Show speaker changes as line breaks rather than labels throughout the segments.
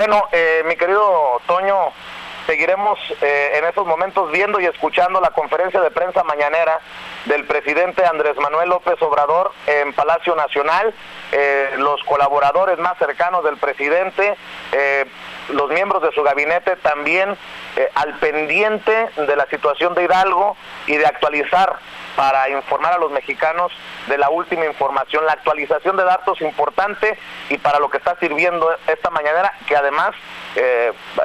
Bueno, mi querido Toño, seguiremos en estos momentos viendo y escuchando la conferencia de prensa mañanera del presidente Andrés Manuel López Obrador en Palacio Nacional. Los colaboradores más cercanos del presidente, los miembros de su gabinete también al pendiente de la situación de Hidalgo y de actualizar para informar a los mexicanos de la última información, la actualización de datos importante y para lo que está sirviendo esta mañanera, que además,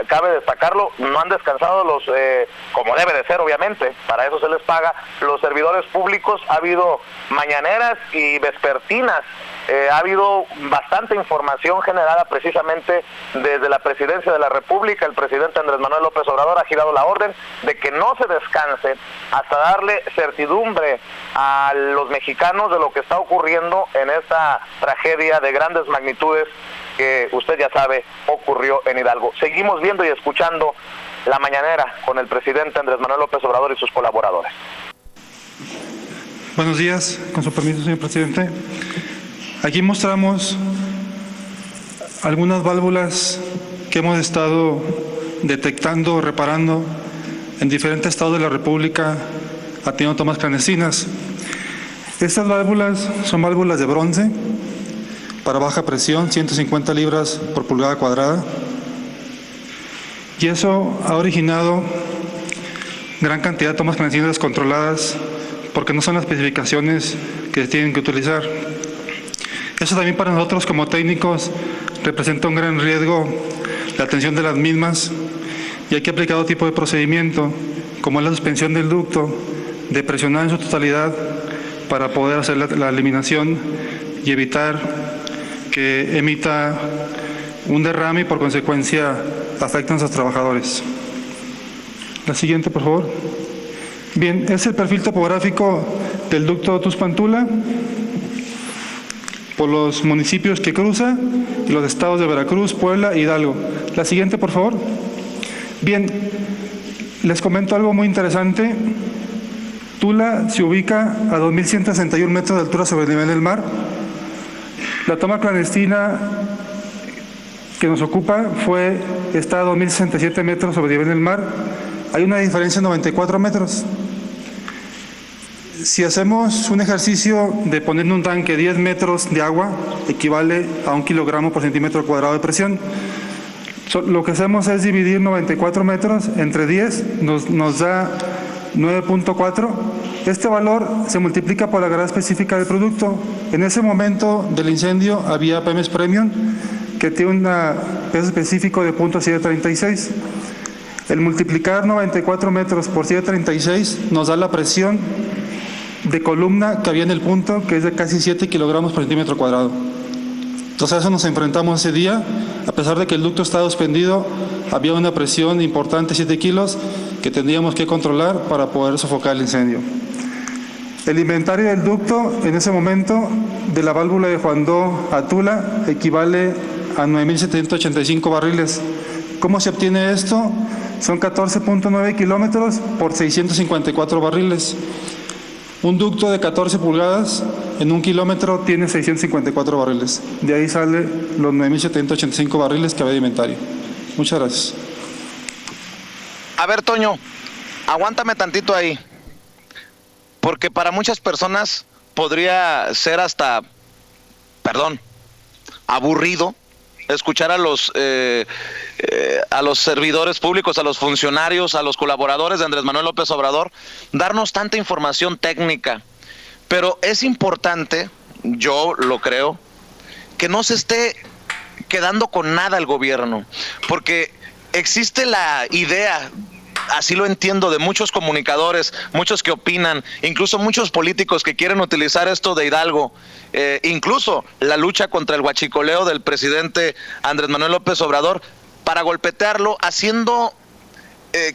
cabe destacarlo, no han descansado los, como debe de ser obviamente, para eso se les paga, los servidores públicos. Ha habido mañaneras y vespertinas, ha habido bastante información generada precisamente desde la presidencia de la República. El presidente Andrés Manuel López Obrador ha girado la orden de que no se descanse hasta darle certidumbre a los mexicanos de lo que está ocurriendo en esta tragedia de grandes magnitudes que usted ya sabe ocurrió en Hidalgo. Seguimos viendo y escuchando la mañanera con el presidente Andrés Manuel López Obrador y sus colaboradores.
Buenos días, con su permiso, señor presidente. Aquí mostramos algunas válvulas que hemos estado detectando, reparando en diferentes estados de la República, atendiendo tomas clandestinas. Estas válvulas son válvulas de bronce para baja presión, 150 libras por pulgada cuadrada. Y eso ha originado gran cantidad de tomas clandestinas descontroladas porque no son las especificaciones que se tienen que utilizar. Eso también para nosotros como técnicos representa un gran riesgo la atención de las mismas, y hay que aplicar otro tipo de procedimiento, como es la suspensión del ducto, de presionar en su totalidad para poder hacer la eliminación y evitar que emita un derrame y por consecuencia afecte a nuestros trabajadores. La siguiente, por favor. Bien, es el perfil topográfico del ducto Tuxpan-Tula por los municipios que cruza y los estados de Veracruz, Puebla e Hidalgo. La siguiente, por favor. Bien, les comento algo muy interesante. Tula se ubica a 2.161 metros de altura sobre el nivel del mar. La toma clandestina que nos ocupa está a 2.067 metros sobre el nivel del mar. Hay una diferencia de 94 metros. Si hacemos un ejercicio de poner en un tanque 10 metros de agua, equivale a 1 kilogramo por centímetro cuadrado de presión. Lo que hacemos es dividir 94 metros entre 10, nos da 9.4. Este valor se multiplica por la grado específica del producto. En ese momento del incendio había Pemex Premium, que tiene un peso específico de 0.736. El multiplicar 94 metros por 736 nos da la presión de columna que había en el punto, que es de casi 7 kilogramos por centímetro cuadrado. Entonces a eso nos enfrentamos ese día. A pesar de que el ducto estaba suspendido, había una presión importante, 7 kilos, que tendríamos que controlar para poder sofocar el incendio. El inventario del ducto en ese momento de la válvula de Juandó a Tula equivale a 9.785 barriles. ¿Cómo se obtiene esto? Son 14.9 kilómetros por 654 barriles. Un ducto de 14 pulgadas en 1 kilómetro tiene 654 barriles. De ahí sale los 9.785 barriles que había de inventario. Muchas gracias.
A ver, Toño, aguántame tantito ahí, porque para muchas personas podría ser hasta, aburrido escuchar a los servidores públicos, a los funcionarios, a los colaboradores de Andrés Manuel López Obrador, darnos tanta información técnica. Pero es importante, yo lo creo, que no se esté quedando con nada el gobierno, porque existe la idea, así lo entiendo, de muchos comunicadores, muchos que opinan, incluso muchos políticos que quieren utilizar esto de Hidalgo, incluso la lucha contra el huachicoleo del presidente Andrés Manuel López Obrador, para golpetearlo, haciendo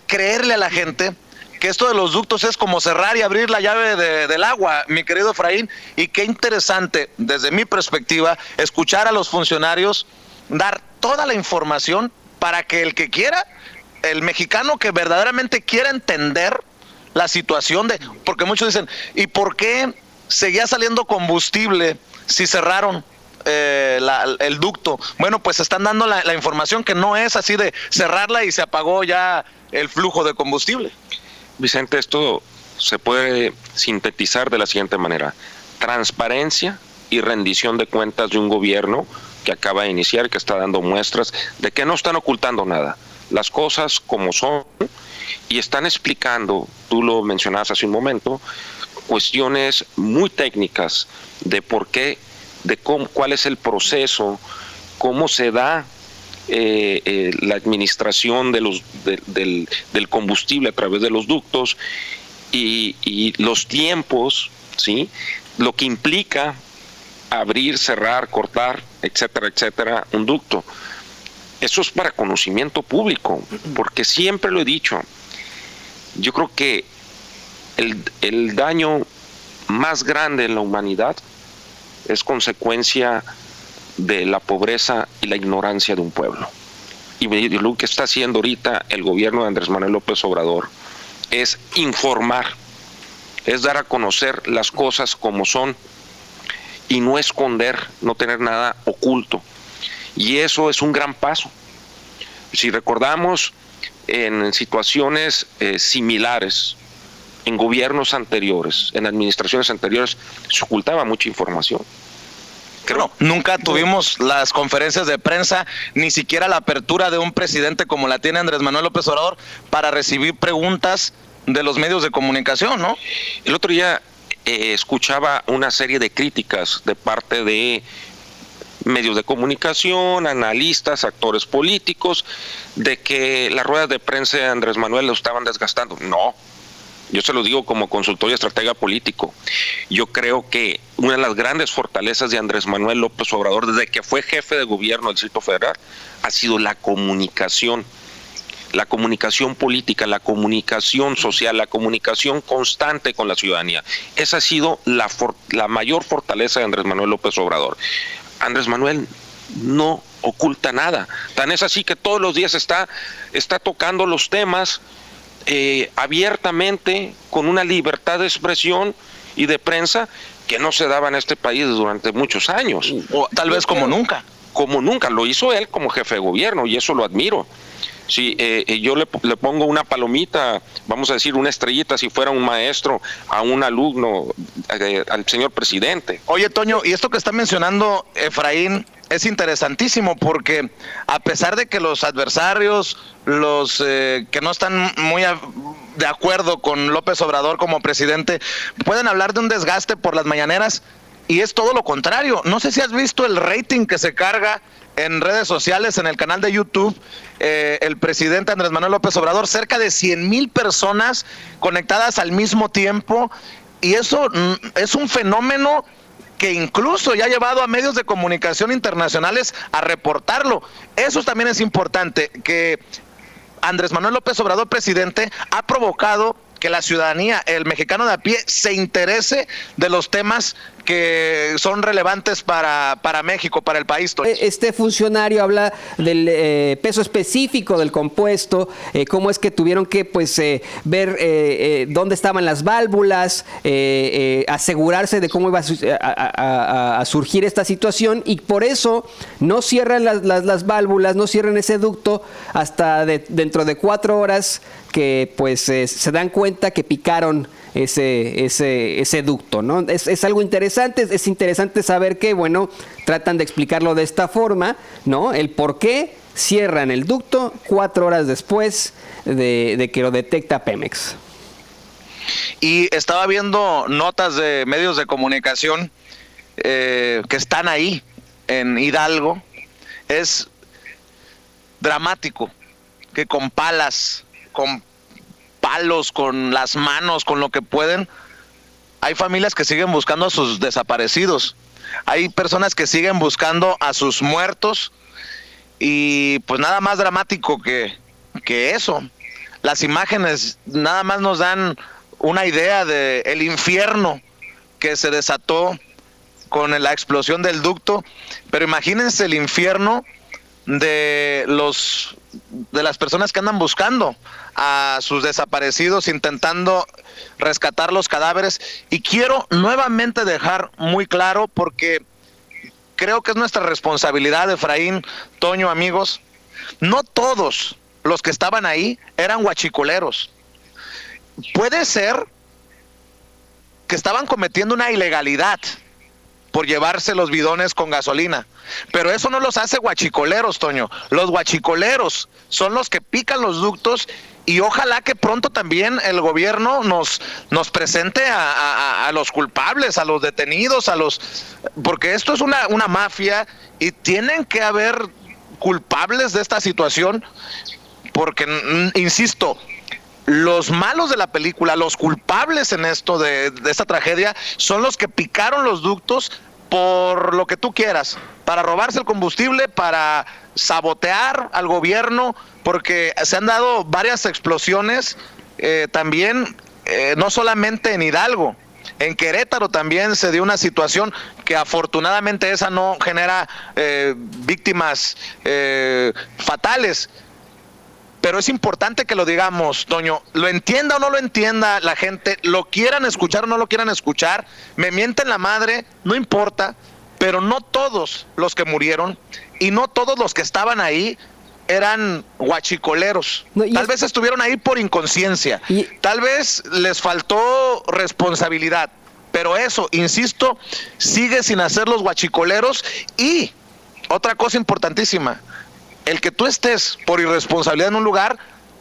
creerle a la gente que esto de los ductos es como cerrar y abrir la llave del agua, mi querido Efraín. Y qué interesante, desde mi perspectiva, escuchar a los funcionarios dar toda la información para que el que quiera, el mexicano que verdaderamente quiera entender la situación porque muchos dicen, ¿y por qué seguía saliendo combustible si cerraron?
el ducto. Bueno, pues están dando la información que no es así de cerrarla y se apagó ya el flujo de combustible.
Vicente, esto se puede sintetizar de la siguiente manera: transparencia y rendición de cuentas de un gobierno que acaba de iniciar, que está dando muestras de que no están ocultando nada, las cosas como son, y están explicando, tú lo mencionabas hace un momento, cuestiones muy técnicas de por qué, de cómo, cuál es el proceso, cómo se da la administración del combustible a través de los ductos y los tiempos, ¿sí? Lo que implica abrir, cerrar, cortar, etcétera, etcétera, un ducto. Eso es para conocimiento público, porque siempre lo he dicho, yo creo que el daño más grande en la humanidad es consecuencia de la pobreza y la ignorancia de un pueblo. Y lo que está haciendo ahorita el gobierno de Andrés Manuel López Obrador es informar, es dar a conocer las cosas como son y no esconder, no tener nada oculto. Y eso es un gran paso. Si recordamos, en situaciones similares, en gobiernos anteriores, en administraciones anteriores, se ocultaba mucha información.
Bueno, nunca tuvimos las conferencias de prensa, ni siquiera la apertura de un presidente como la tiene Andrés Manuel López Obrador para recibir preguntas de los medios de comunicación, ¿no?
El otro día escuchaba una serie de críticas de parte de medios de comunicación, analistas, actores políticos, de que las ruedas de prensa de Andrés Manuel lo estaban desgastando. No, yo se lo digo como consultor y estratega político. Yo creo que una de las grandes fortalezas de Andrés Manuel López Obrador, desde que fue jefe de gobierno del Distrito Federal, ha sido la comunicación política, la comunicación social, la comunicación constante con la ciudadanía. Esa ha sido la mayor fortaleza de Andrés Manuel López Obrador. Andrés Manuel no oculta nada. Tan es así que todos los días está tocando los temas abiertamente, con una libertad de expresión y de prensa que no se daba en este país durante muchos años.
O tal vez como nunca.
Como nunca, lo hizo él como jefe de gobierno y eso lo admiro. Si yo le pongo una palomita, vamos a decir una estrellita, si fuera un maestro, a un alumno, al señor presidente.
Oye, Toño, y esto que está mencionando Efraín es interesantísimo, porque a pesar de que los adversarios, los que no están muy de acuerdo con López Obrador como presidente, pueden hablar de un desgaste por las mañaneras, y es todo lo contrario. No sé si has visto el rating que se carga en redes sociales, en el canal de YouTube, el presidente Andrés Manuel López Obrador, cerca de 100,000 personas conectadas al mismo tiempo, y eso es un fenómeno que incluso ya ha llevado a medios de comunicación internacionales a reportarlo. Eso también es importante, que Andrés Manuel López Obrador, presidente, ha provocado que la ciudadanía, el mexicano de a pie, se interese de los temas que son relevantes para México, para el país.
Este funcionario habla del peso específico del compuesto, cómo es que tuvieron que ver dónde estaban las válvulas, asegurarse de cómo iba a surgir esta situación, y por eso no cierran las válvulas, no cierran ese ducto hasta dentro de 4 horas que se dan cuenta que picaron ese ducto, ¿no? Es algo interesante, es interesante saber que, bueno, tratan de explicarlo de esta forma, ¿no? El por qué cierran el ducto 4 horas después de que lo detecta Pemex.
Y estaba viendo notas de medios de comunicación que están ahí, en Hidalgo. Es dramático que con palos, con las manos, con lo que pueden, hay familias que siguen buscando a sus desaparecidos, hay personas que siguen buscando a sus muertos, y pues nada más dramático que eso. Las imágenes nada más nos dan una idea de el infierno que se desató con la explosión del ducto, pero imagínense el infierno de las personas que andan buscando a sus desaparecidos, intentando rescatar los cadáveres. Y quiero nuevamente dejar muy claro, porque creo que es nuestra responsabilidad, Efraín, Toño, amigos. No todos los que estaban ahí eran guachicoleros. Puede ser que estaban cometiendo una ilegalidad por llevarse los bidones con gasolina, pero eso no los hace guachicoleros, Toño. Los guachicoleros son los que pican los ductos, y ojalá que pronto también el gobierno nos presente a los culpables, a los detenidos, porque esto es una mafia y tienen que haber culpables de esta situación, porque, insisto, los malos de la película, los culpables en esto de esta tragedia, son los que picaron los ductos por lo que tú quieras, para robarse el combustible, para sabotear al gobierno, porque se han dado varias explosiones también, no solamente en Hidalgo. En Querétaro también se dio una situación que afortunadamente esa no genera víctimas fatales. Pero es importante que lo digamos, Toño, lo entienda o no lo entienda la gente, lo quieran escuchar o no lo quieran escuchar, me mienten la madre, no importa, pero no todos los que murieron y no todos los que estaban ahí eran guachicoleros. No, tal vez estuvieron ahí por inconsciencia, tal vez les faltó responsabilidad, pero eso, insisto, sigue sin hacer los guachicoleros. Y otra cosa importantísima, el que tú estés por irresponsabilidad en un lugar,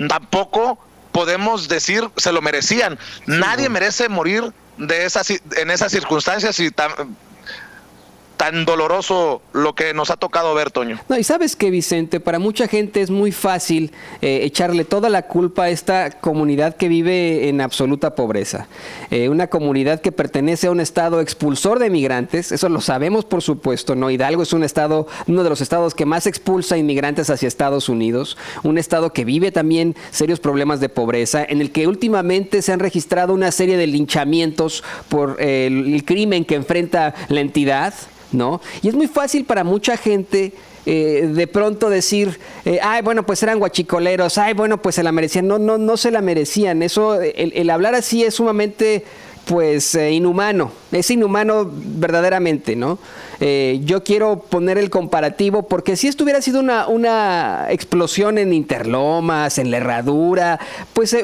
tampoco podemos decir se lo merecían. Sí, nadie merece morir en esas circunstancias y tan doloroso lo que nos ha tocado ver, Toño.
No, y sabes que, Vicente, para mucha gente es muy fácil echarle toda la culpa a esta comunidad que vive en absoluta pobreza. Una comunidad que pertenece a un estado expulsor de migrantes, eso lo sabemos por supuesto, ¿no? Hidalgo es uno de los estados que más expulsa inmigrantes hacia Estados Unidos, un estado que vive también serios problemas de pobreza, en el que últimamente se han registrado una serie de linchamientos por el crimen que enfrenta la entidad, ¿no? Y es muy fácil para mucha gente de pronto decir, ay, bueno, pues eran guachicoleros, ay, bueno, pues se la merecían. No se la merecían. Eso, el hablar así es sumamente, pues, inhumano. Es inhumano verdaderamente, ¿no? Yo quiero poner el comparativo, porque si esto hubiera sido una explosión en Interlomas, en la Herradura, pues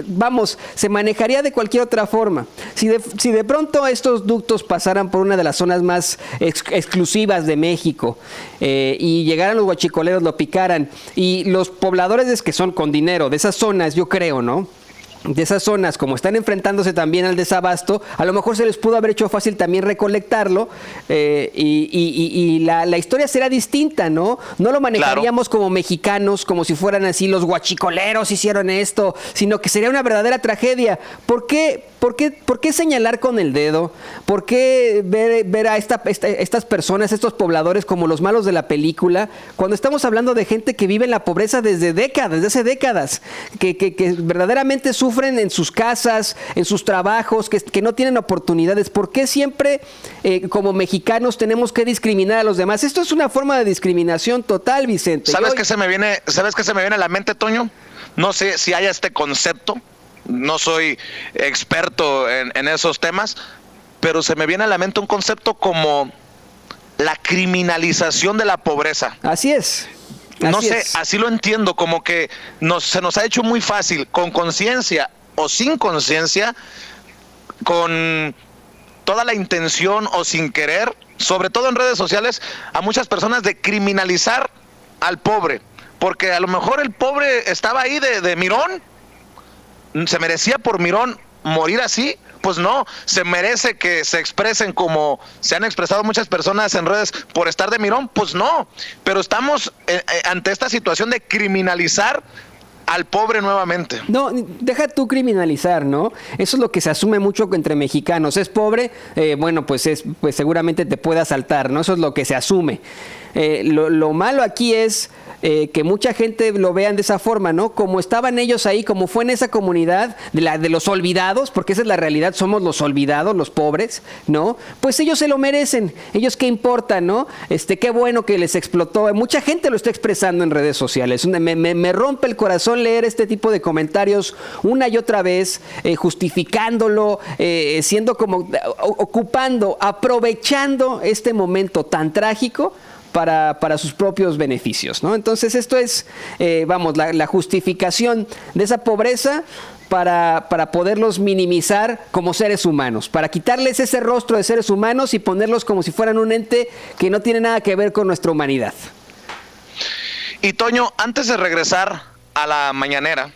vamos, se manejaría de cualquier otra forma. Si de pronto estos ductos pasaran por una de las zonas más exclusivas de México y llegaran los guachicoleros, lo picaran, y los pobladores que son con dinero de esas zonas, yo creo, ¿no?, de esas zonas, como están enfrentándose también al desabasto, a lo mejor se les pudo haber hecho fácil también recolectarlo, y la historia será distinta, ¿no? No lo manejaríamos como mexicanos, como si fueran así, los guachicoleros hicieron esto, sino que sería una verdadera tragedia. ¿Por qué señalar con el dedo? ¿Por qué ver a estas personas, estos pobladores, como los malos de la película, cuando estamos hablando de gente que vive en la pobreza desde hace décadas, que verdaderamente sufren en sus casas, en sus trabajos, que no tienen oportunidades? ¿Por qué siempre como mexicanos tenemos que discriminar a los demás? Esto es una forma de discriminación total, Vicente.
¿Sabes qué se me viene a la mente, Toño? No sé si haya este concepto, no soy experto en esos temas, pero se me viene a la mente un concepto como la criminalización de la pobreza.
Así es.
No sé, así lo entiendo, como que se nos ha hecho muy fácil, con conciencia o sin conciencia, con toda la intención o sin querer, sobre todo en redes sociales, a muchas personas, de criminalizar al pobre, porque a lo mejor el pobre estaba ahí de mirón, se merecía por mirón morir así. Pues no, se merece que se expresen como se han expresado muchas personas en redes por estar de mirón. Pues no, pero estamos ante esta situación de criminalizar al pobre nuevamente.
No, deja tú criminalizar, ¿no? Eso es lo que se asume mucho entre mexicanos. Es pobre, bueno, pues seguramente te puede asaltar, ¿no? Eso es lo que se asume. Lo malo aquí es que mucha gente lo vean de esa forma, ¿no? Como estaban ellos ahí, como fue en esa comunidad de los olvidados, porque esa es la realidad, somos los olvidados, los pobres, ¿no? Pues ellos se lo merecen, ellos qué importa, ¿no? Qué bueno que les explotó. Mucha gente lo está expresando en redes sociales. Me rompe el corazón leer este tipo de comentarios una y otra vez, justificándolo, siendo como aprovechando este momento tan trágico para sus propios beneficios, ¿no? Entonces esto es, la justificación de esa pobreza para poderlos minimizar como seres humanos, para quitarles ese rostro de seres humanos y ponerlos como si fueran un ente que no tiene nada que ver con nuestra humanidad.
Y Toño, antes de regresar a la mañanera,